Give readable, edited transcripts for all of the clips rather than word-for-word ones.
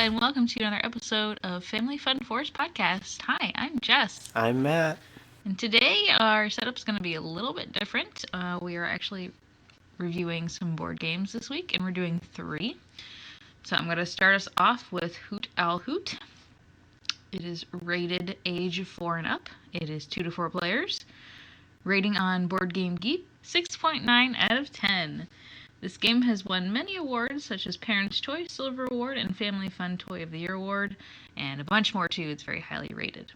and welcome to another episode of Family Fun Forest Podcast. Hi, I'm Jess. I'm Matt. And today our setup's going to be a little bit different. We are actually reviewing some board games this week, and we're doing 3. So I'm going to start us off with Hoot Owl Hoot. It is rated age 4 and up. It is 2 to 4 players. Rating on Board Game Geek, 6.9 out of 10. This game has won many awards, such as Parents' Choice Silver Award and Family Fun Toy of the Year Award, and a bunch more too. It's very highly rated.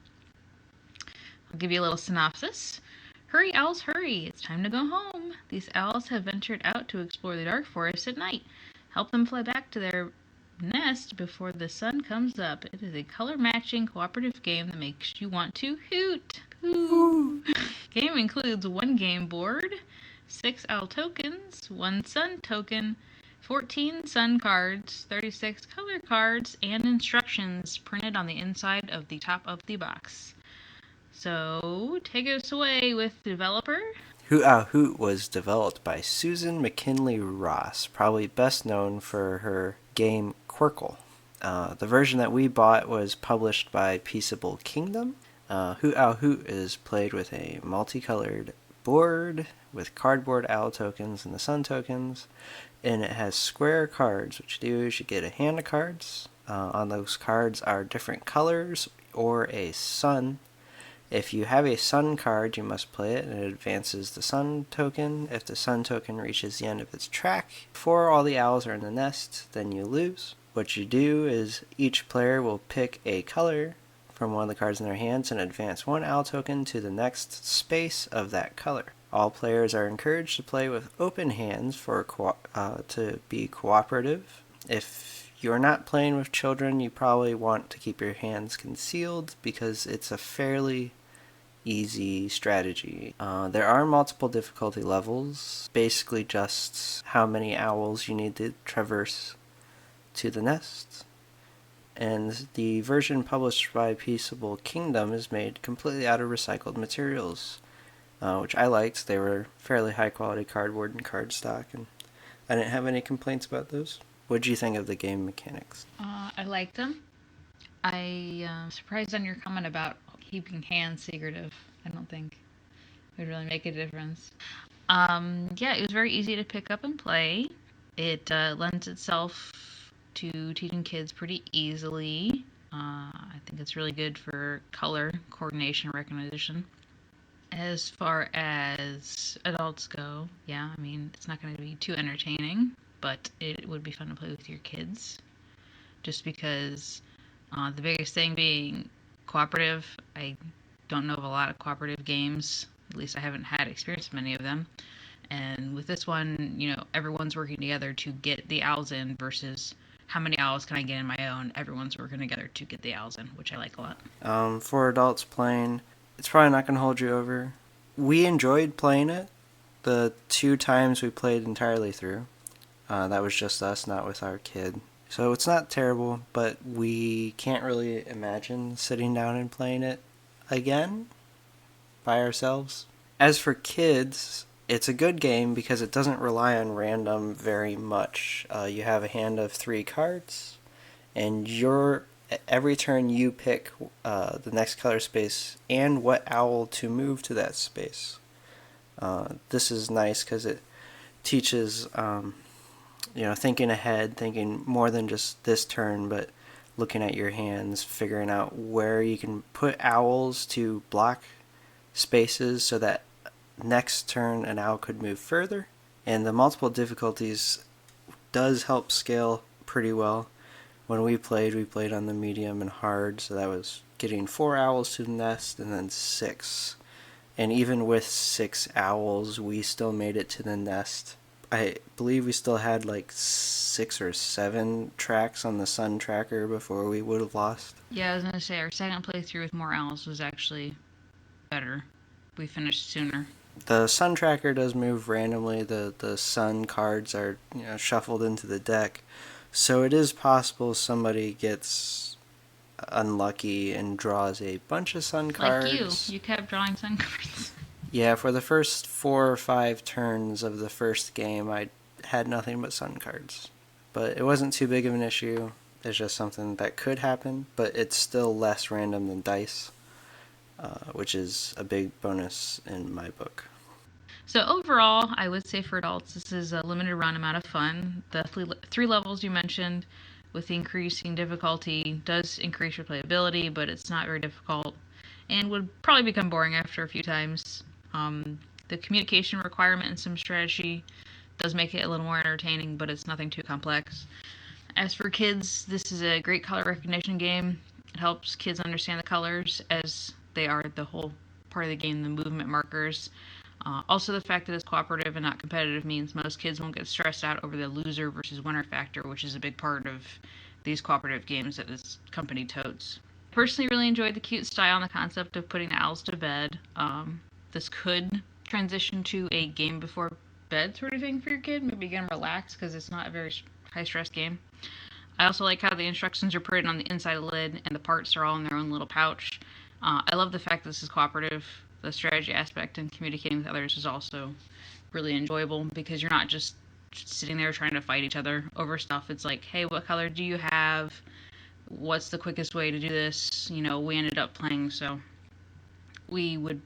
I'll give you a little synopsis. Hurry, owls, hurry! It's time to go home. These owls have ventured out to explore the dark forest at night. Help them fly back to their nest before the sun comes up. It is a color-matching cooperative game that makes you want to hoot. Ooh. Game includes 1 game board, 6 owl tokens, 1 sun token, 14 sun cards, 36 color cards, and instructions printed on the inside of the top of the box. So, take us away with developer. Hoot Owl Hoot was developed by Susan McKinley Ross, probably best known for her game Quirkle. The version that we bought was published by Peaceable Kingdom. Hoot Owl Hoot is played with a multicolored board with cardboard owl tokens and the sun tokens, and it has square cards. What you do is you get a hand of cards. On those cards are different colors or a sun. If you have a sun card, you must play it, and it advances the sun token. If the sun token reaches the end of its track before all the owls are in the nest, then you lose. What you do is each player will pick a color from one of the cards in their hands and advance 1 owl token to the next space of that color. All players are encouraged to play with open hands to be cooperative. If you're not playing with children, you probably want to keep your hands concealed because it's a fairly easy strategy. There are multiple difficulty levels, basically just how many owls you need to traverse to the nest. And the version published by Peaceable Kingdom is made completely out of recycled materials, which I liked. They were fairly high quality cardboard and cardstock, and I didn't have any complaints about those. What did you think of the game mechanics? I liked them. I surprised on your comment about keeping hands secretive. I don't think it would really make a difference. It was very easy to pick up and play. It lends itself to teaching kids pretty easily. I think it's really good for color coordination recognition. As far as adults go, it's not going to be too entertaining, but it would be fun to play with your kids. Just because the biggest thing being cooperative. I don't know of a lot of cooperative games. At least I haven't had experience with many of them. And with this one, everyone's working together to get the owls in versus how many owls can I get in my own. Everyone's working together to get the owls in, which I like a lot. For adults playing, it's probably not going to hold you over. We enjoyed playing it the 2 times we played entirely through. That was just us, not with our kid. So it's not terrible, but we can't really imagine sitting down and playing it again by ourselves. As for kids, it's a good game because it doesn't rely on random very much. You have a hand of 3 cards, and every turn you pick the next color space and what owl to move to that space. This is nice because it teaches thinking ahead, thinking more than just this turn, but looking at your hands, figuring out where you can put owls to block spaces so that next turn an owl could move further. And the multiple difficulties does help scale pretty well. When we played on the medium and hard, so that was getting 4 owls to the nest and then 6. And even with 6 owls, we still made it to the nest. I believe we still had like 6 or 7 tracks on the sun tracker before we would have lost. Yeah, I was going to say, our second playthrough with more owls was actually better. We finished sooner. The sun tracker does move randomly. The sun cards are shuffled into the deck. So it is possible somebody gets unlucky and draws a bunch of sun cards. Like you kept drawing sun cards. Yeah, for the first 4 or 5 turns of the first game, I had nothing but sun cards. But it wasn't too big of an issue. It's just something that could happen, but it's still less random than dice, which is a big bonus in my book. So overall, I would say for adults, this is a limited run amount of fun. The three levels you mentioned, with the increasing difficulty, does increase your playability, but it's not very difficult, and would probably become boring after a few times. The communication requirement and some strategy does make it a little more entertaining, but it's nothing too complex. As for kids, this is a great color recognition game. It helps kids understand the colors as they are the whole part of the game, the movement markers. Also, the fact that it's cooperative and not competitive means most kids won't get stressed out over the loser versus winner factor, which is a big part of these cooperative games that this company totes. Personally, really enjoyed the cute style and the concept of putting the owls to bed. This could transition to a game before bed sort of thing for your kid. Maybe get them relaxed because it's not a very high stress game. I also like how the instructions are printed on the inside of the lid and the parts are all in their own little pouch. I love the fact that this is cooperative. The strategy aspect and communicating with others is also really enjoyable because you're not just sitting there trying to fight each other over stuff. It's like, hey, what color do you have? What's the quickest way to do this? We ended up playing, so we would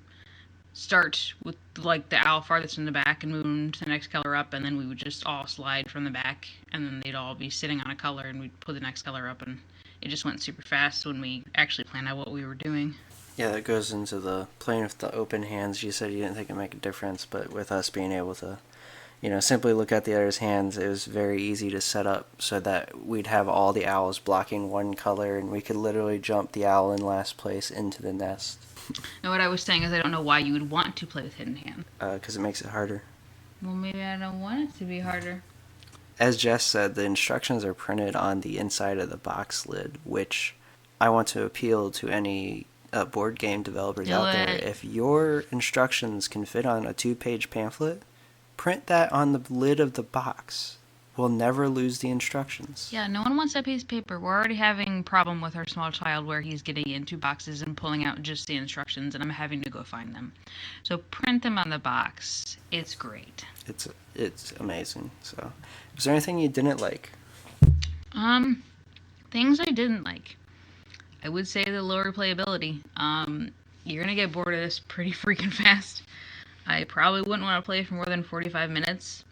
start with like the owl farthest in the back and move them to the next color up, and then we would just all slide from the back, and then they'd all be sitting on a color, and we'd put the next color up, and it just went super fast when we actually planned out what we were doing. Yeah, that goes into the playing with the open hands. You said you didn't think it'd make a difference, but with us being able to, simply look at the other's hands, it was very easy to set up so that we'd have all the owls blocking one color, and we could literally jump the owl in last place into the nest. And what I was saying is I don't know why you would want to play with hidden hand. Because it makes it harder. Well, maybe I don't want it to be harder. As Jess said, the instructions are printed on the inside of the box lid, which I want to appeal to any board game developers out there. If your instructions can fit on a 2-page pamphlet, print that on the lid of the box. We'll never lose the instructions. Yeah, no one wants that piece of paper. We're already having a problem with our small child where he's getting into boxes and pulling out just the instructions, and I'm having to go find them. So print them on the box. It's great. It's amazing. So, is there anything you didn't like? Things I didn't like. I would say the lower playability. You're gonna get bored of this pretty freaking fast. I probably wouldn't want to play for more than 45 minutes.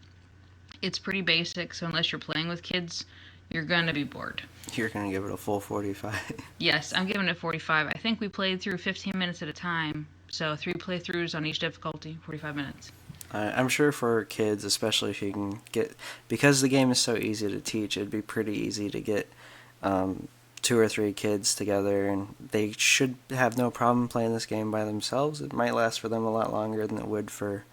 It's pretty basic, so unless you're playing with kids, you're gonna be bored. You're gonna give it a full 45. Yes, I'm giving it 45. I think we played through 15 minutes at a time, so 3 playthroughs on each difficulty, 45 minutes. I'm sure for kids, especially if you can because the game is so easy to teach, it'd be pretty easy to get 2 or 3 kids together, and they should have no problem playing this game by themselves. It might last for them a lot longer than it would for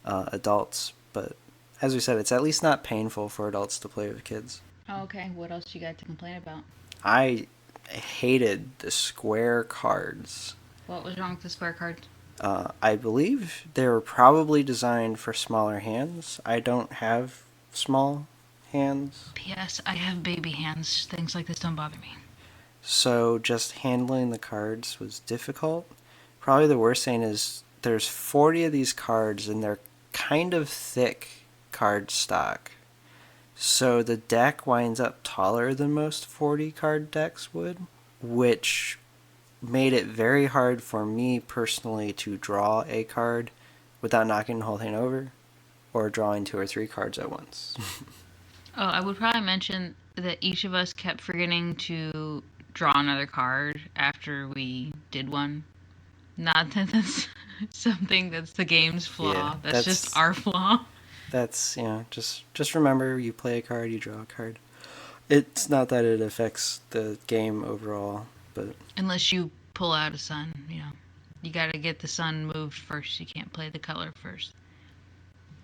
adults, but as we said, it's at least not painful for adults to play with kids. Okay, what else you got to complain about? I hated the square cards. What was wrong with the square cards? I believe they were probably designed for smaller hands. I don't have small hands. P.S. I have baby hands. Things like this don't bother me. So just handling the cards was difficult. Probably the worst thing is there's 40 of these cards, and they're kind of thick card stock. So the deck winds up taller than most 40 card decks would, which made it very hard for me personally to draw a card without knocking the whole thing over, or drawing 2 or 3 cards at once. Oh, I would probably mention that each of us kept forgetting to draw another card after we did one. Not that that's something that's the game's flaw. Yeah, that's just our flaw. That's, just remember, you play a card, you draw a card. It's not that it affects the game overall, but... Unless you pull out a sun, You gotta get the sun moved first. You can't play the color first.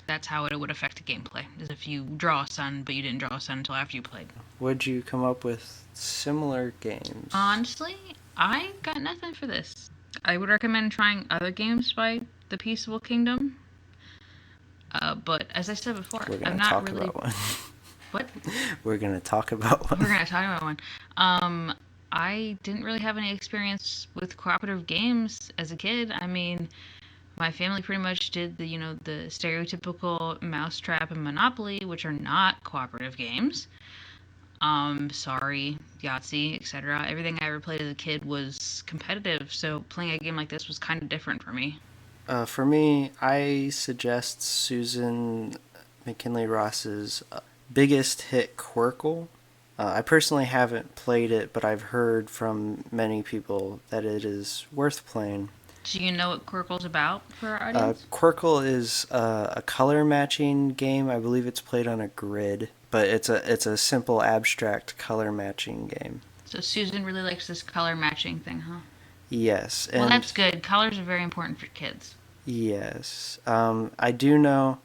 That's how it would affect the gameplay, is if you draw a sun, but you didn't draw a sun until after you played. Would you come up with similar games? Honestly, I got nothing for this. I would recommend trying other games by the Peaceable Kingdom. But as I said before, I'm not really... About one. What? We're going to talk about one. We're going to talk about one. I didn't really have any experience with cooperative games as a kid. I mean, my family pretty much did the stereotypical Mousetrap and Monopoly, which are not cooperative games. Sorry, Yahtzee, etc. Everything I ever played as a kid was competitive, so playing a game like this was kind of different for me. For me, I suggest Susan McKinley Ross's biggest hit, Quirkle. I personally haven't played it, but I've heard from many people that it is worth playing. Do you know what Quirkle's about for our audience? Quirkle is a color matching game. I believe it's played on a grid, but it's a simple abstract color matching game. So Susan really likes this color matching thing, huh? Yes. And well, that's good. Colors are very important for kids. Yes. I do know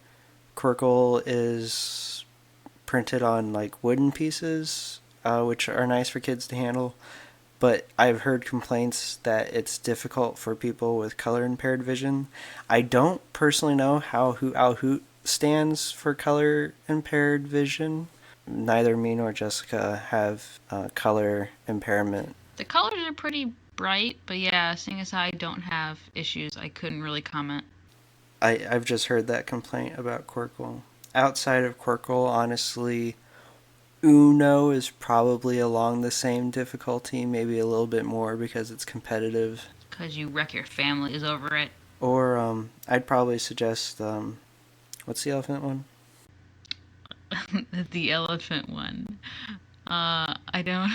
Quirkle is printed on like wooden pieces, which are nice for kids to handle. But I've heard complaints that it's difficult for people with color impaired vision. I don't personally know how Hoot Owl Hoot stands for color impaired vision. Neither me nor Jessica have color impairment. The colors are pretty bright, but yeah, seeing as I don't have issues, I couldn't really comment. I've just heard that complaint about Quirkle. Outside of Quirkle, honestly, Uno is probably along the same difficulty, maybe a little bit more because it's competitive. Because you wreck your families over it. Or I'd probably suggest, what's the elephant one? The elephant one. I don't...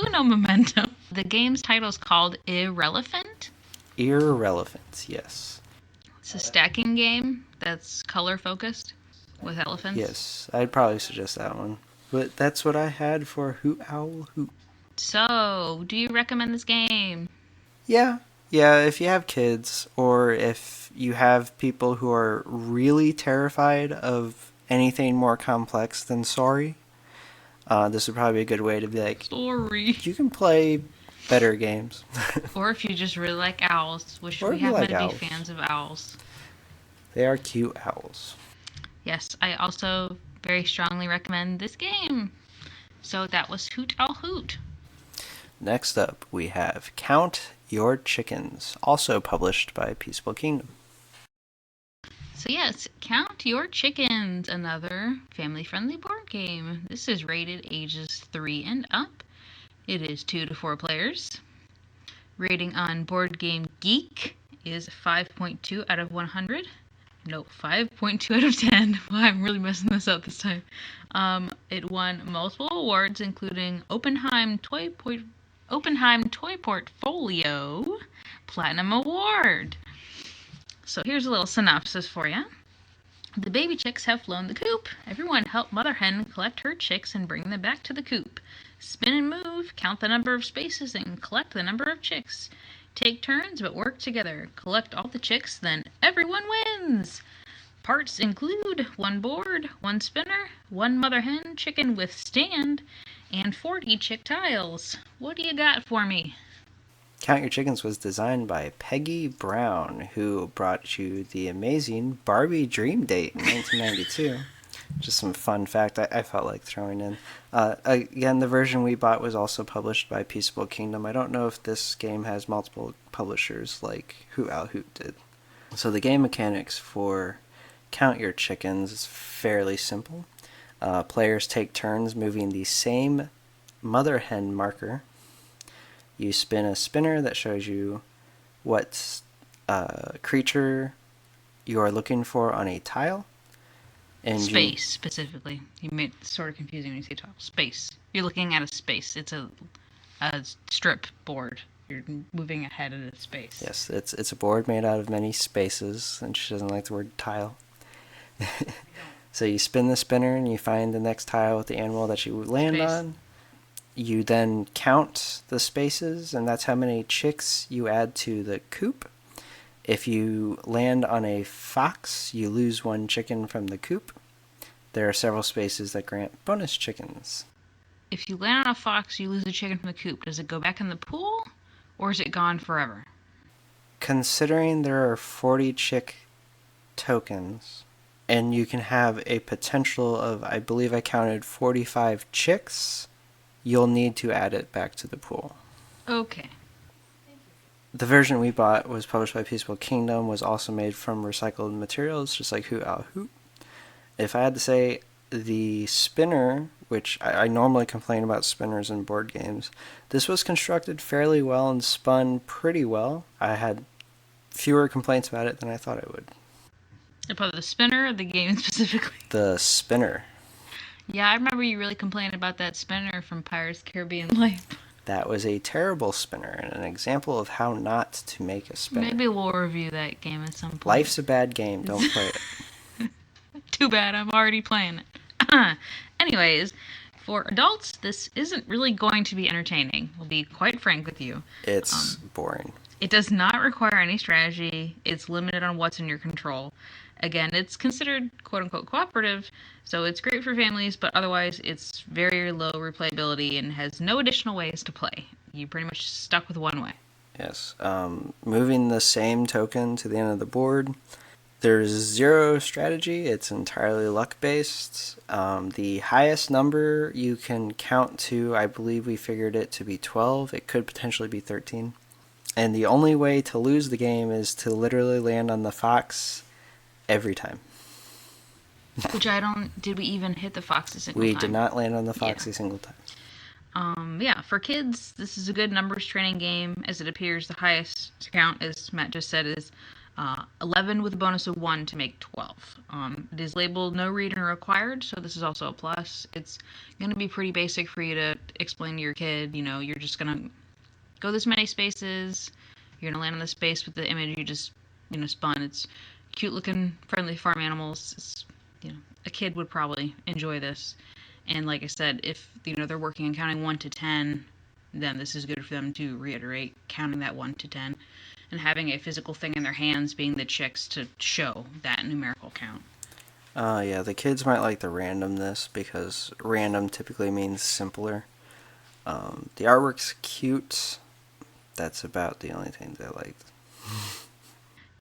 Uno Memento. The game's title is called Irrelevant. Irrelevant, yes. It's a stacking game that's color focused with elephants. Yes, I'd probably suggest that one. But that's what I had for Hoot Owl Hoot. So, do you recommend this game? Yeah, if you have kids or if you have people who are really terrified of anything more complex than Sorry, this would probably be a good way to be like, Sorry. You can play better games. Or if you just really like owls, which Or we if you happen like to owls. be fans of owls. They are cute owls. Yes, I also very strongly recommend this game. So that was Hoot Owl Hoot. Next up, we have Count Your Chickens, also published by Peaceable Kingdom. So yes, Count Your Chickens, another family-friendly board game. This is rated ages 3 and up. It is 2 to 4 players. Rating on Board Game Geek is 5.2 out of 100. No, 5.2 out of 10. Well, I'm really messing this up this time. It won multiple awards, including Oppenheim Toy Portfolio Platinum Award. So here's a little synopsis for you. The baby chicks have flown the coop. Everyone help Mother Hen collect her chicks and bring them back to the coop. Spin and move, count the number of spaces, and collect the number of chicks. Take turns, but work together. Collect all the chicks, then everyone wins! Parts include 1 board, 1 spinner, 1 mother hen chicken with stand, and 40 chick tiles. What do you got for me? Count Your Chickens was designed by Peggy Brown, who brought you the amazing Barbie Dream Date in 1992. Just some fun fact I felt like throwing in. Again, the version we bought was also published by Peaceable Kingdom. I don't know if this game has multiple publishers like Hoot Owl Hoot did. So the game mechanics for Count Your Chickens is fairly simple. Players take turns moving the same mother hen marker. You spin a spinner that shows you what creature you are looking for on a tile. And space, specifically. You made it sort of confusing when you say tile. Space. You're looking at a space. It's a strip board. You're moving ahead at a space. Yes, it's a board made out of many spaces, and she doesn't like the word tile. So you spin the spinner and you find the next tile with the animal that you land on. You then count the spaces, and that's how many chicks you add to the coop. If you land on a fox, you lose 1 chicken from the coop. There are several spaces that grant bonus chickens. If you land on a fox, you lose a chicken from the coop. Does it go back in the pool, or is it gone forever? Considering there are 40 chick tokens, and you can have a potential of, I believe I counted 45 chicks, you'll need to add it back to the pool. Okay. The version we bought was published by Peaceable Kingdom, was also made from recycled materials, just like Hoot Owl Hoot. If I had to say, the spinner which I normally complain about spinners in board games. This was constructed fairly well and spun pretty well. I had fewer complaints about it than I thought I would. About the spinner or the game specifically? The spinner. Yeah, I remember you really complaining about that spinner from Pirates of the Caribbean Life. That was a terrible spinner and an example of how not to make a spinner. Maybe we'll review that game at some point. Life's a bad game. Don't play it. Too bad, I'm already playing it. Anyways, for adults, this isn't really going to be entertaining. We'll be quite frank with you. It's boring. It does not require any strategy. It's limited on what's in your control. Again, it's considered quote-unquote cooperative, so it's great for families, but otherwise it's very low replayability and has no additional ways to play. You're pretty much stuck with one way. Yes. Moving the same token to the end of the board. There's zero strategy. It's entirely luck-based. The highest number you can count to, I believe we figured it to be 12. It could potentially be 13. And the only way to lose the game is to literally land on the fox every time. Which did we even hit the fox a single We time? did not land on the fox a single time. Yeah, for kids, this is a good numbers training game. As it appears, the highest count, as Matt just said, is 11 with a bonus of 1 to make 12. It is labeled no reading required, so this is also a plus. It's going to be pretty basic for you to explain to your kid. You know, you're just going to go this many spaces. You're going to land on the space with the image you just, spun. It's cute looking, friendly farm animals. It's, a kid would probably enjoy this. And like I said, if, they're working on counting 1 to 10, then this is good for them to reiterate counting that 1 to 10 and having a physical thing in their hands being the chicks to show that numerical count. Yeah, the kids might like the randomness because random typically means simpler. The artwork's cute. That's about the only things I liked.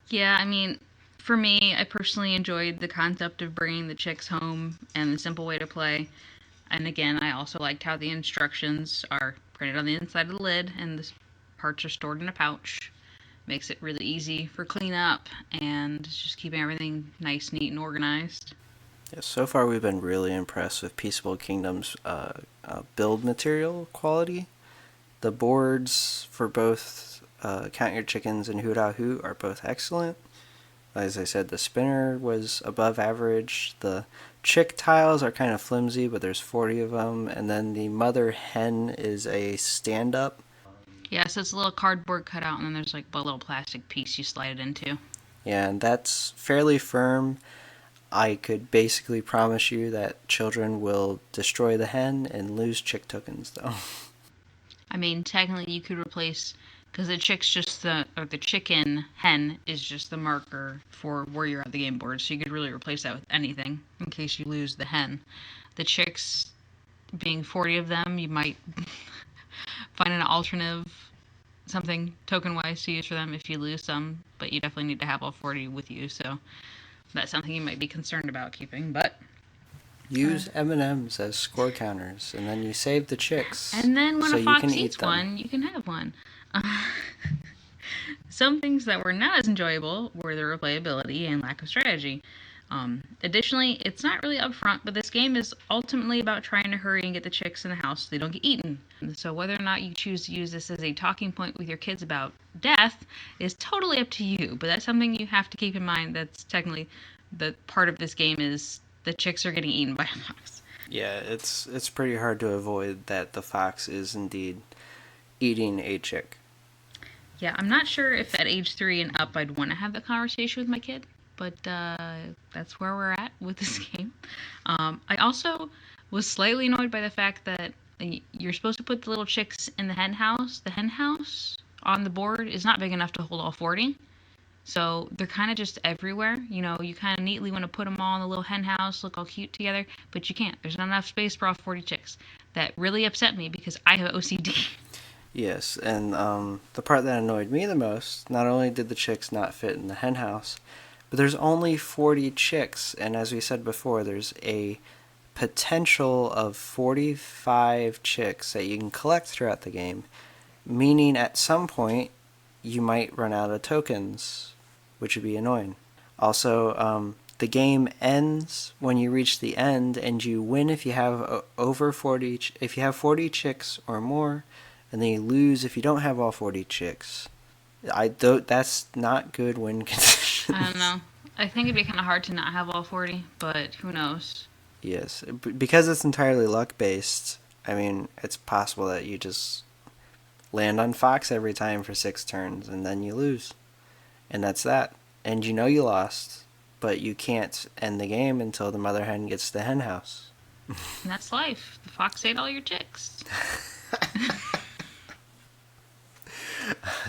Yeah, I mean, for me, I personally enjoyed the concept of bringing the chicks home and the simple way to play. And again, I also liked how the instructions are printed on the inside of the lid and the parts are stored in a pouch. Makes it really easy for cleanup and just keeping everything nice, neat, and organized. Yeah, so far we've been really impressed with Peaceable Kingdom's build material quality. The boards for both Count Your Chickens and Hoot Owl Hoot are both excellent. As I said, the spinner was above average. The chick tiles are kind of flimsy, but there's 40 of them. And then the mother hen is a stand-up. Yeah, so it's a little cardboard cutout, and then there's like a little plastic piece you slide it into. Yeah, and that's fairly firm. I could basically promise you that children will destroy the hen and lose chick tokens, though. I mean, technically you could replace, because the chicken hen is just the marker for where you're at the game board, so you could really replace that with anything in case you lose the hen. The chicks, being 40 of them, you might find an alternative, something token-wise to use for them if you lose some, but you definitely need to have all 40 with you, so that's something you might be concerned about keeping, but use M&Ms as score counters, and then you save the chicks. And then when so a fox you can eats eat them. one, you can have one. Some things that were not as enjoyable were the replayability and lack of strategy. Additionally, it's not really upfront, but this game is ultimately about trying to hurry and get the chicks in the house so they don't get eaten. So whether or not you choose to use this as a talking point with your kids about death is totally up to you, but that's something you have to keep in mind. That's technically the part of this game is the chicks are getting eaten by a fox. Yeah, it's pretty hard to avoid that the fox is indeed eating a chick. Yeah, I'm not sure if at age 3 and up I'd want to have that conversation with my kid, but that's where we're at with this game. I also was slightly annoyed by the fact that you're supposed to put the little chicks in the hen house. The hen house on the board is not big enough to hold all 40. So they're kind of just everywhere. You kind of neatly want to put them all in the little hen house, look all cute together, but you can't. There's not enough space for all 40 chicks. That really upset me because I have OCD. Yes, and the part that annoyed me the most, not only did the chicks not fit in the hen house, but there's only 40 chicks, and as we said before, there's a potential of 45 chicks that you can collect throughout the game, meaning at some point you might run out of tokens, which would be annoying. Also, the game ends when you reach the end, and you win if you have over 40. If you have 40 chicks or more, and then you lose if you don't have all 40 chicks. That's not good win conditions. I don't know. I think it'd be kind of hard to not have all 40, but who knows? Yes, because it's entirely luck based. I mean, it's possible that you just land on Fox every time for 6 turns, and then you lose, and that's that. And you know you lost, but you can't end the game until the mother hen gets the hen house. And that's life. The fox ate all your chicks.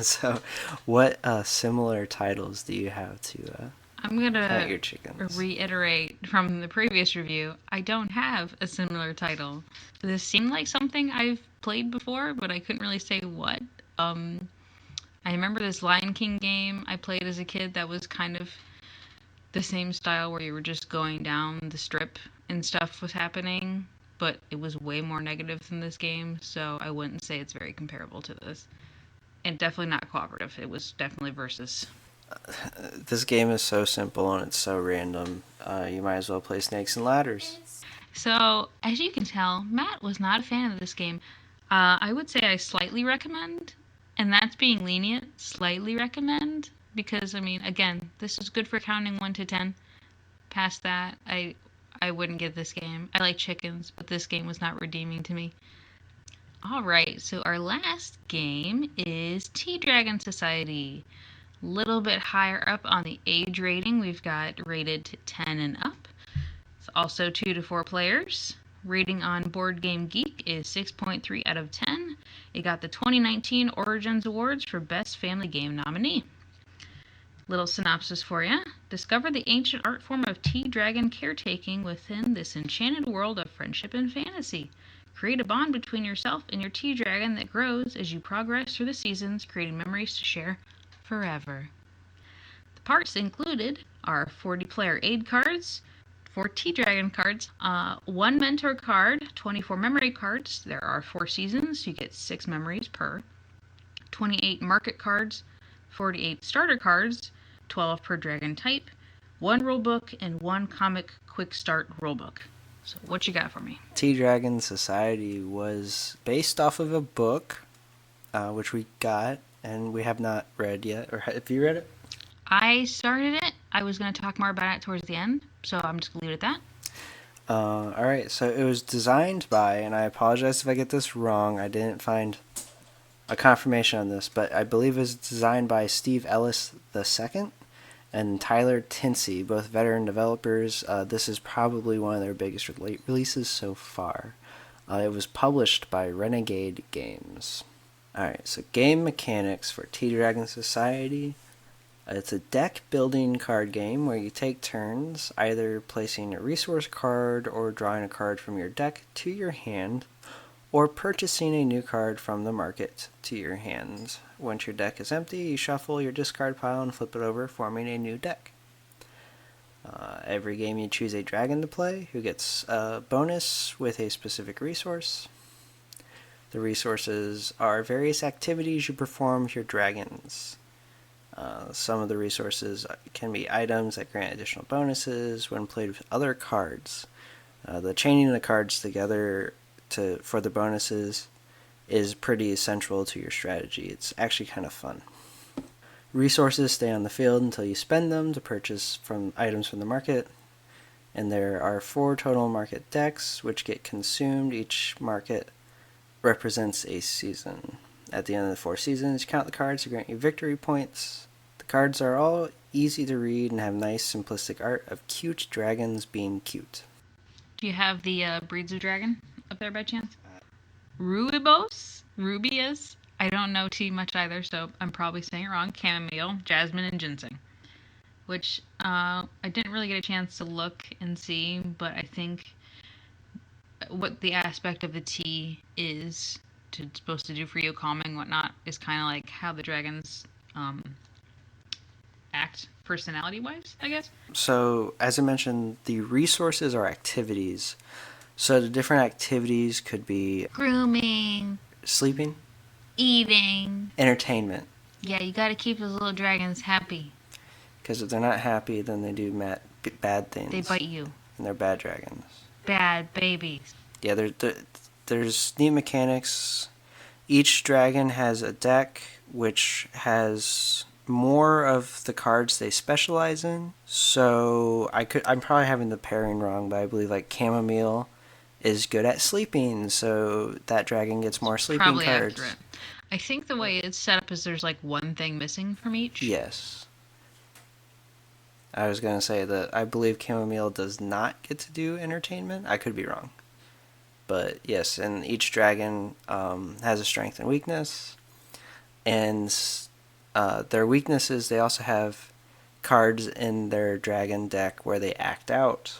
So, what similar titles do you have to I'm going count your to chickens? reiterate from the previous review, I don't have a similar title. This seemed like something I've played before, but I couldn't really say what. I remember this Lion King game I played as a kid that was kind of the same style where you were just going down the strip and stuff was happening, but it was way more negative than this game, so I wouldn't say it's very comparable to this. And definitely not cooperative. It was definitely versus. This game is so simple and it's so random. You might as well play Snakes and Ladders. So, as you can tell, Matt was not a fan of this game. I would say I slightly recommend, and that's being lenient, slightly recommend, because, I mean, again, this is good for counting 1 to 10. Past that, I wouldn't give this game. I like chickens, but this game was not redeeming to me. Alright, so our last game is Tea Dragon Society. Little bit higher up on the age rating, we've got rated to 10 and up. It's also 2 to 4 players. Rating on Board Game Geek is 6.3 out of 10. It got the 2019 Origins Awards for Best Family Game nominee. Little synopsis for you. Discover the ancient art form of tea dragon caretaking within this enchanted world of friendship and fantasy. Create a bond between yourself and your tea dragon that grows as you progress through the seasons, creating memories to share forever. The parts included are 40 player aid cards, 4 tea dragon cards, 1 mentor card, 24 memory cards. There are 4 seasons, so you get 6 memories per. 28 market cards, 48 starter cards, 12 per dragon type, 1 rulebook, and 1 comic quick start rulebook. So what you got for me? Tea Dragon Society was based off of a book, which we got, and we have not read yet. Or have you read it? I started it. I was going to talk more about it towards the end, so I'm just going to leave it at that. Alright, so it was designed by, and I apologize if I get this wrong, I didn't find a confirmation on this, but I believe it was designed by Steve Ellis II and Tyler Tinsey, both veteran developers. This is probably one of their biggest releases so far. It was published by Renegade Games. Alright, so game mechanics for Tea Dragon Society. It's a deck building card game where you take turns either placing a resource card or drawing a card from your deck to your hand, or purchasing a new card from the market to your hand. Once your deck is empty, you shuffle your discard pile and flip it over, forming a new deck. Every game you choose a dragon to play, who gets a bonus with a specific resource. The resources are various activities you perform with your dragons. Some of the resources can be items that grant additional bonuses when played with other cards. The chaining the cards together for the bonuses is pretty central to your strategy. It's actually kind of fun. Resources stay on the field until you spend them to purchase items from the market. And there are 4 total market decks which get consumed. Each market represents a season. At the end of the 4 seasons, count the cards to grant you victory points. The cards are all easy to read and have nice simplistic art of cute dragons being cute. Do you have the breeds of dragon up there by chance? Ruibos? Rubius? I don't know too much either, so I'm probably saying it wrong. Chamomile, jasmine, and ginseng. Which I didn't really get a chance to look and see, but I think what the aspect of the tea is supposed to do for you, calming and whatnot, is kind of like how the dragons act personality-wise, I guess. So, as I mentioned, the resources are activities. So the different activities could be grooming, sleeping, eating, entertainment. Yeah, you gotta keep those little dragons happy. Because if they're not happy, then they do bad things. They bite you. And they're bad dragons. Bad babies. Yeah, there's neat mechanics. Each dragon has a deck which has more of the cards they specialize in. So I'm probably having the pairing wrong, but I believe like chamomile is good at sleeping, so that dragon gets more sleeping Probably cards. Accurate. I think the way it's set up is there's like one thing missing from each. Yes. I was going to say that I believe chamomile does not get to do entertainment. I could be wrong. But yes, and each dragon has a strength and weakness. And their weaknesses, they also have cards in their dragon deck where they act out.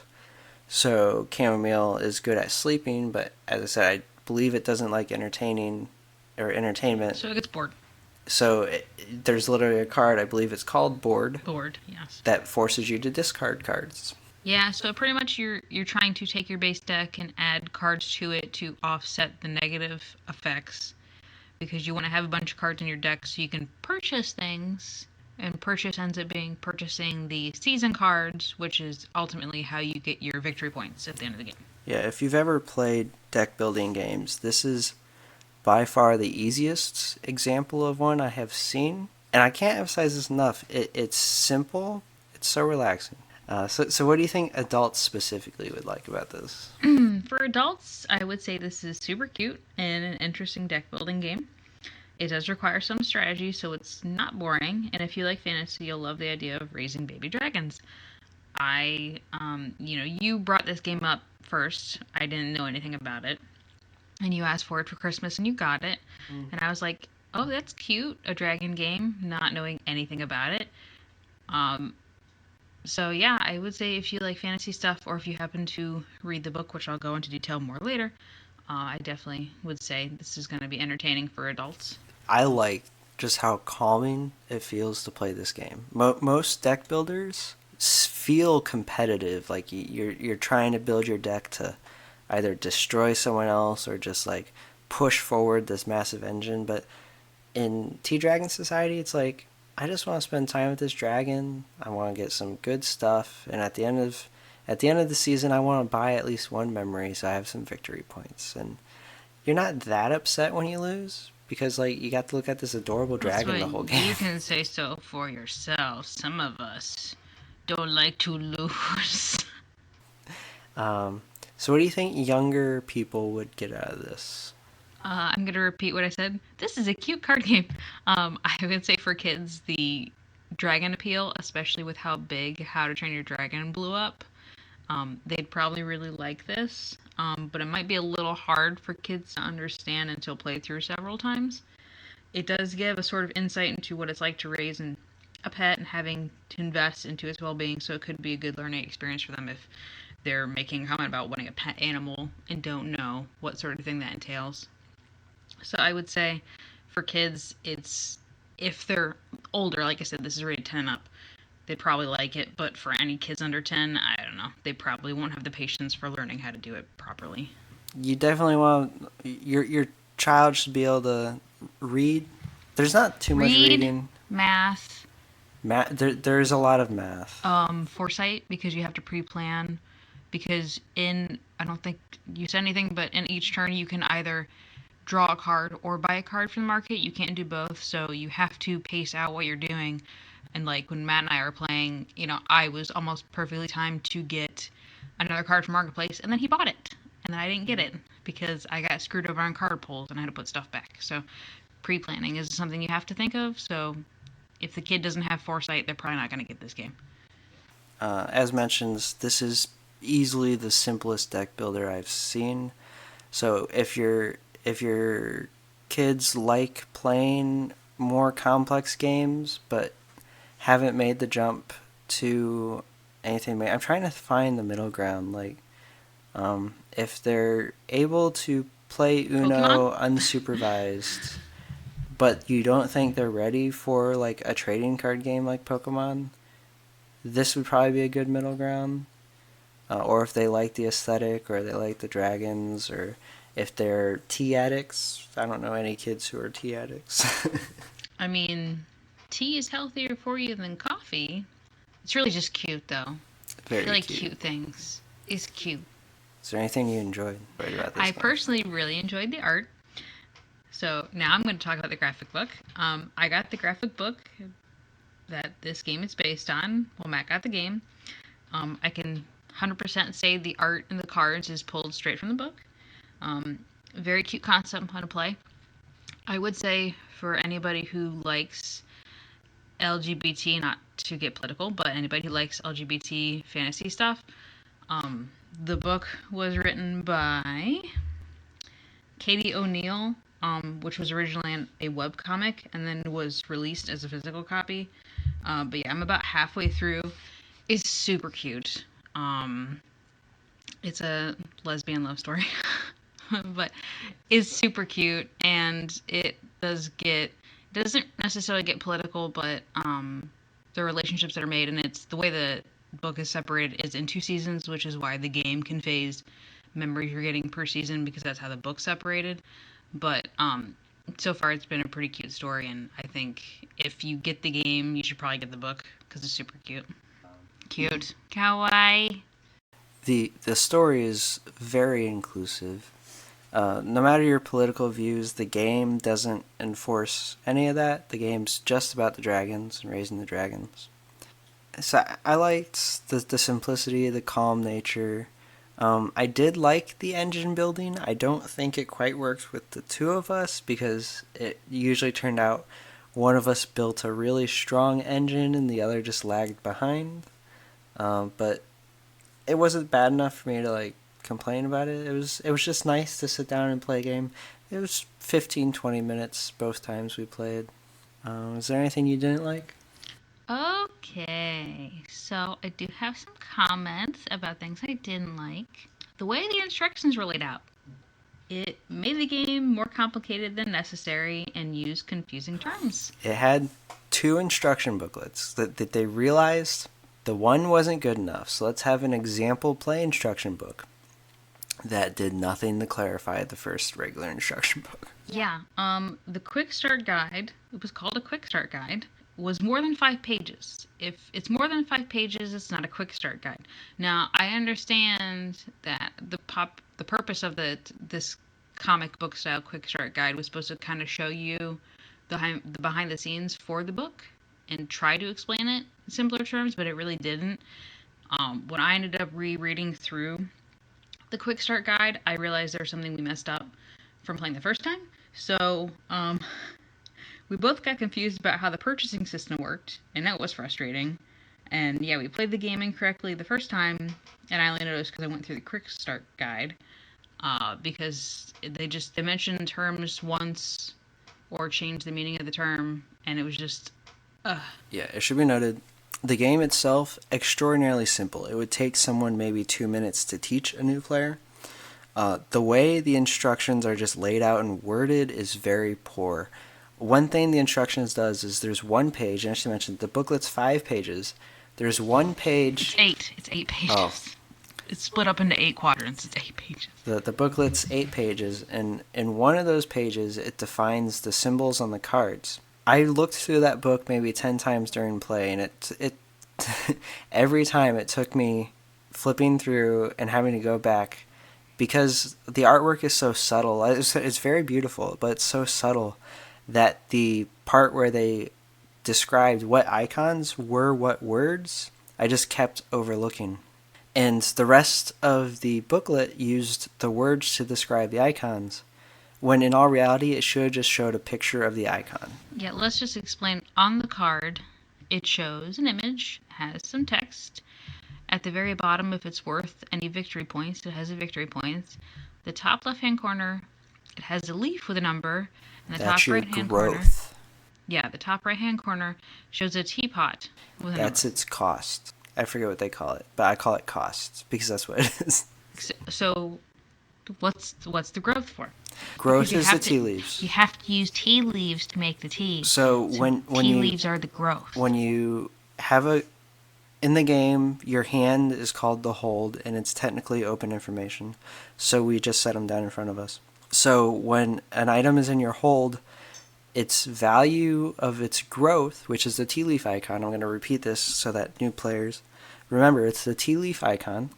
So chamomile is good at sleeping, but as I said, I believe it doesn't like entertainment. So it gets bored. So there's literally a card, I believe it's called Bored. Bored, yes. That forces you to discard cards. Yeah, so pretty much you're trying to take your base deck and add cards to it to offset the negative effects, because you want to have a bunch of cards in your deck so you can purchase things, and purchase ends up being purchasing the season cards, which is ultimately how you get your victory points at the end of the game. Yeah, if you've ever played deck building games, this is by far the easiest example of one I have seen. And I can't emphasize this enough. It's simple. It's so relaxing. So what do you think adults specifically would like about this? For adults, I would say this is super cute and an interesting deck building game. It does require some strategy, so it's not boring. And if you like fantasy, you'll love the idea of raising baby dragons. You brought this game up first. I didn't know anything about it. And you asked for it for Christmas and you got it. And I was like, oh, that's cute. A dragon game, not knowing anything about it. So yeah, I would say if you like fantasy stuff, or if you happen to read the book, which I'll go into detail more later, I definitely would say this is going to be entertaining for adults. I like just how calming it feels to play this game. Most deck builders feel competitive, like you're trying to build your deck to either destroy someone else or just like push forward this massive engine. But in T-Dragon Society, it's like, I just want to spend time with this dragon. I want to get some good stuff, and at the end of the season, I want to buy at least one memory so I have some victory points. And you're not that upset when you lose, because like you got to look at this adorable dragon the whole game. You can say so for yourself. Some of us don't like to lose. So what do you think younger people would get out of this? I'm going to repeat what I said. This is a cute card game. I would say for kids, the dragon appeal, especially with how big How to Train Your Dragon blew up, they'd probably really like this. But it might be a little hard for kids to understand until played through several times. It does give a sort of insight into what it's like to raise a pet and having to invest into its well-being, so it could be a good learning experience for them if they're making a comment about wanting a pet animal and don't know what sort of thing that entails. So I would say for kids, it's, if they're older, like I said, this is rated 10 and up, they'd probably like it. But for any kids under 10, I don't know. They probably won't have the patience for learning how to do it properly. You definitely want your child should be able to read. There's not too much reading. Math. There's a lot of math. Foresight, because you have to pre-plan. Because I don't think you said anything, but in each turn you can either draw a card or buy a card from the market. You can't do both, so you have to pace out what you're doing. And like when Matt and I were playing, I was almost perfectly timed to get another card from Marketplace, and then he bought it, and then I didn't get it because I got screwed over on card pulls and I had to put stuff back. So pre-planning is something you have to think of. So if the kid doesn't have foresight, they're probably not going to get this game. As mentioned, this is easily the simplest deck builder I've seen. So if your kids like playing more complex games but haven't made the jump to anything, I'm trying to find the middle ground. Like, if they're able to play Uno unsupervised, but you don't think they're ready for like a trading card game like Pokemon, this would probably be a good middle ground. Or if they like the aesthetic, or they like the dragons, or if they're tea addicts. I don't know any kids who are tea addicts. I mean, tea is healthier for you than coffee. It's really just cute, though. I feel like cute things is cute. Is there anything you enjoyed about this I game? personally really enjoyed the art. So now I'm going to talk about the graphic book. I got the graphic book that this game is based on. Well, Matt got the game. I can 100% say the art in the cards is pulled straight from the book. Very cute concept and fun to play. I would say for anybody who likes LGBT, not to get political, but anybody who likes LGBT fantasy stuff, the book was written by Katie O'Neill, which was originally a webcomic and then was released as a physical copy. But yeah, I'm about halfway through. It's super cute. It's a lesbian love story, but it's super cute, and it doesn't necessarily get political, but the relationships that are made, and it's the way the book is separated is in 2 seasons, which is why the game conveys memories you're getting per season, because that's how the book's separated. But so far it's been a pretty cute story, and I think if you get the game, you should probably get the book because it's super cute. Cute. Kawaii. The story is very inclusive. No matter your political views, the game doesn't enforce any of that. The game's just about the dragons and raising the dragons. So I liked the simplicity, the calm nature. I did like the engine building. I don't think it quite works with the two of us because it usually turned out one of us built a really strong engine and the other just lagged behind. But it wasn't bad enough for me to complain about it. It was just nice to sit down and play a game. It was 15-20 minutes both times we played. Is there anything you didn't like? Okay, so I do have some comments about things I didn't like. The way the instructions were laid out. It made the game more complicated than necessary and used confusing terms. It had 2 instruction booklets that they realized the one wasn't good enough, so let's have an example play instruction book that did nothing to clarify the first regular instruction book. Yeah, the quick start guide, it was called a quick start guide, was more than 5 pages. If it's more than 5 pages, it's not a quick start guide. Now, I understand that the purpose of this comic book style quick start guide was supposed to kind of show you the behind the scenes for the book and try to explain it in simpler terms, but it really didn't. When I ended up rereading through the quick start guide, I realized there was something we messed up from playing the first time. So, we both got confused about how the purchasing system worked, and that was frustrating. And yeah, we played the game incorrectly the first time, and I only noticed because I went through the quick start guide, because they mentioned terms once or changed the meaning of the term, and it was just, Yeah, it should be noted, the game itself, extraordinarily simple. It would take someone maybe 2 minutes to teach a new player. The way the instructions are just laid out and worded is very poor. One thing the instructions does is there's one page, and I should mention the booklet's 5 pages. There's one page. It's 8 pages. Oh. It's split up into 8 quadrants. It's 8 pages. The booklet's 8 pages, and in one of those pages, it defines the symbols on the cards. I looked through that book maybe 10 times during play, and it every time it took me flipping through and having to go back because the artwork is so subtle. It's very beautiful, but it's so subtle that the part where they described what icons were what words, I just kept overlooking. And the rest of the booklet used the words to describe the icons, when in all reality it should have just showed a picture of the icon. Yeah, let's just explain. On the card, it shows an image, has some text. At the very bottom, if it's worth any victory points, it has a victory points. The top left-hand corner, it has a leaf with a number. And the That's top right-hand corner, yeah, the top right-hand corner shows a teapot with a That's number. its cost. I forget what they call it, but I call it cost because that's what it is. So what's the growth for? Growth is the tea leaves. You have to use tea leaves to make the tea. So when tea leaves are the growth. When you have in the game, your hand is called the hold, and it's technically open information. So we just set them down in front of us. So when an item is in your hold, its value of its growth, which is the tea leaf icon, I'm going to repeat this so that new players, remember it's the tea leaf icon,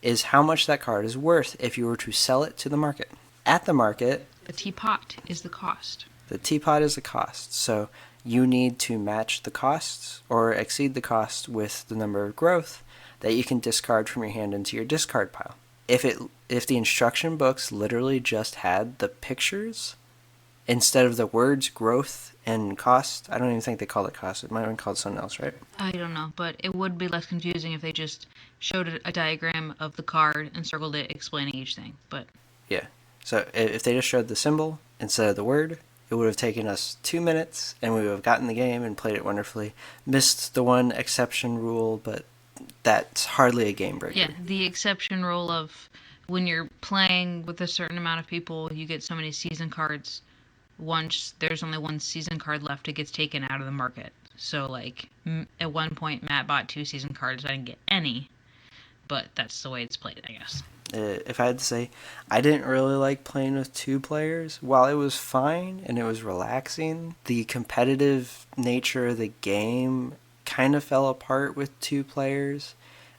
is how much that card is worth if you were to sell it to the market. At the market, The teapot is the cost. the teapot is the cost. So you need to match the costs or exceed the cost with the number of growth that you can discard from your hand into your discard pile. If the instruction books literally just had the pictures instead of the words growth and cost, I don't even think they called it cost. It might have been called something else, right? I don't know, but it would be less confusing if they just showed a diagram of the card and circled it explaining each thing. But yeah. So if they just showed the symbol instead of the word, it would have taken us 2 minutes and we would have gotten the game and played it wonderfully. Missed the one exception rule, but that's hardly a game breaker. yeah, the exception rule of when you're playing with a certain amount of people, you get so many season cards. Once there's only one season card left, it gets taken out of the market. So, like, at one point, Matt bought 2 season cards. I didn't get any, but that's the way it's played, I guess. If I had to say, I didn't really like playing with 2 players. While it was fine and it was relaxing, the competitive nature of the game kind of fell apart with 2 players.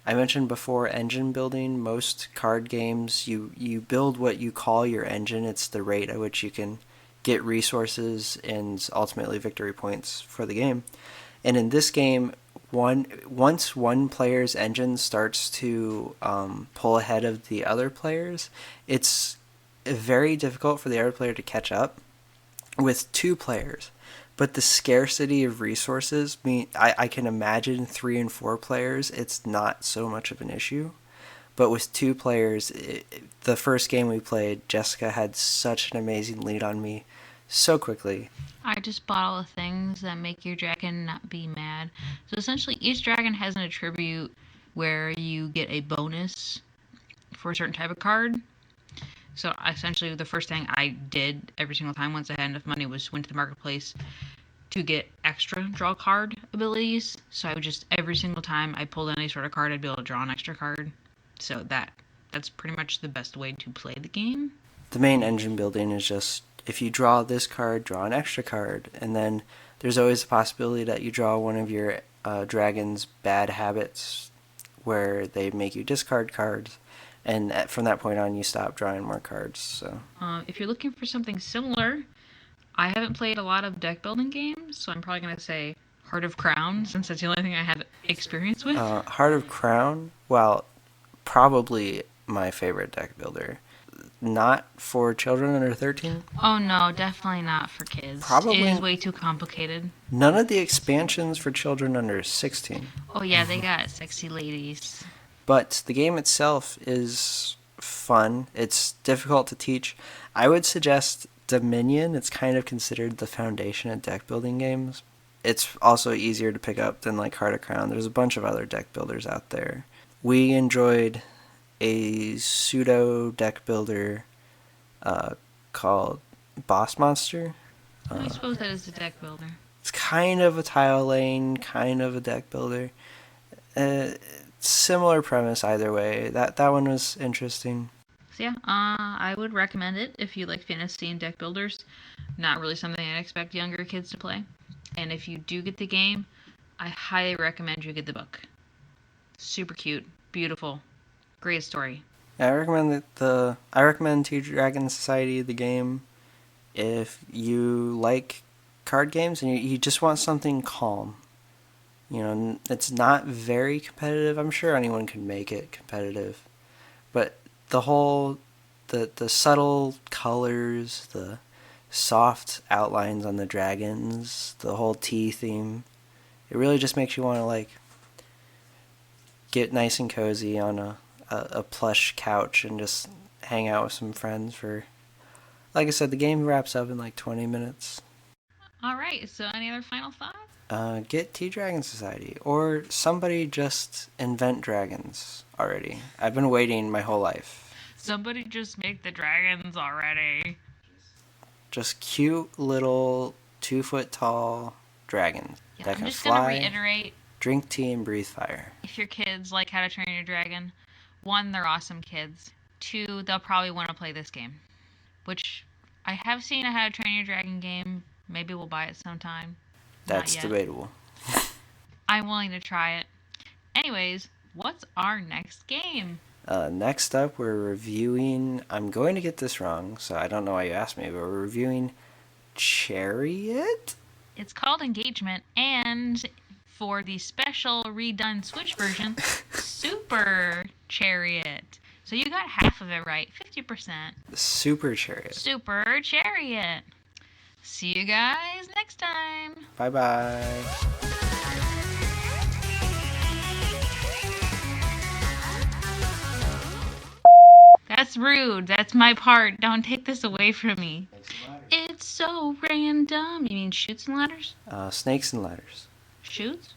I mentioned before engine building. Most card games, you build what you call your engine. It's the rate at which you can get resources and ultimately victory points for the game. And in this game, once one player's engine starts to pull ahead of the other players, it's very difficult for the other player to catch up with 2 players. But the scarcity of resources mean I can imagine 3 and 4 players, it's not so much of an issue. But with 2 players, the first game we played, Jessica had such an amazing lead on me so quickly. I just bought all the things that make your dragon not be mad. So essentially, each dragon has an attribute where you get a bonus for a certain type of card. So essentially, the first thing I did every single time once I had enough money was went to the marketplace to get extra draw card abilities. So I would just, every single time I pulled any sort of card, I'd be able to draw an extra card. So that's pretty much the best way to play the game. The main engine building is just, if you draw this card, draw an extra card. And then there's always a possibility that you draw one of your dragon's bad habits where they make you discard cards. And from that point on, you stop drawing more cards. So if you're looking for something similar, I haven't played a lot of deck building games, so I'm probably going to say Heart of Crown, since that's the only thing I have experience with. Heart of Crown, well, probably my favorite deck builder. Not for children under 13? Oh no, definitely not for kids. Probably It is way too complicated. None of the expansions for children under 16. Oh yeah, they got sexy ladies. But the game itself is fun. It's difficult to teach. I would suggest Dominion. It's kind of considered the foundation of deck building games. It's also easier to pick up than like Heart of Crown. There's a bunch of other deck builders out there. We enjoyed a pseudo deck builder called Boss Monster. I suppose that is a deck builder. It's kind of a tile lane, kind of a deck builder. Similar premise either way. That one was interesting. So yeah, I would recommend it if you like fantasy and deck builders. Not really something I expect younger kids to play. And if you do get the game, I highly recommend you get the book. Super cute, beautiful, great story. I recommend Two Dragon Society, the game, if you like card games and you just want something calm. You know, it's not very competitive. I'm sure anyone can make it competitive. But the subtle colors, the soft outlines on the dragons, the whole tea theme, it really just makes you want to like get nice and cozy on a plush couch and just hang out with some friends for, like I said, the game wraps up in like 20 minutes. Alright, so any other final thoughts? Get Tea Dragon Society, or somebody just invent dragons already. I've been waiting my whole life. Somebody just make the dragons already. Just cute little 2-foot tall dragons that I'm can just fly, gonna reiterate, drink tea, and breathe fire. if your kids like How to Train Your Dragon, 1, they're awesome kids. 2, they'll probably want to play this game. Which, I have seen a How to Train Your Dragon game. Maybe we'll buy it sometime. That's debatable. I'm willing to try it. Anyways, What's our next game? Next up, we're reviewing. I'm going to get this wrong, so I don't know why you asked me, but we're reviewing Chariot? It's called Engagement, and for the special redone Switch version, Super Chariot. So you got half of it right, 50%. Super Chariot. Super Chariot. See you guys next time. Bye-bye. That's rude. That's my part. Don't take this away from me. It's so random. You mean Chutes and Ladders? Snakes and ladders. Chutes?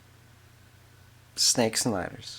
Snakes and ladders.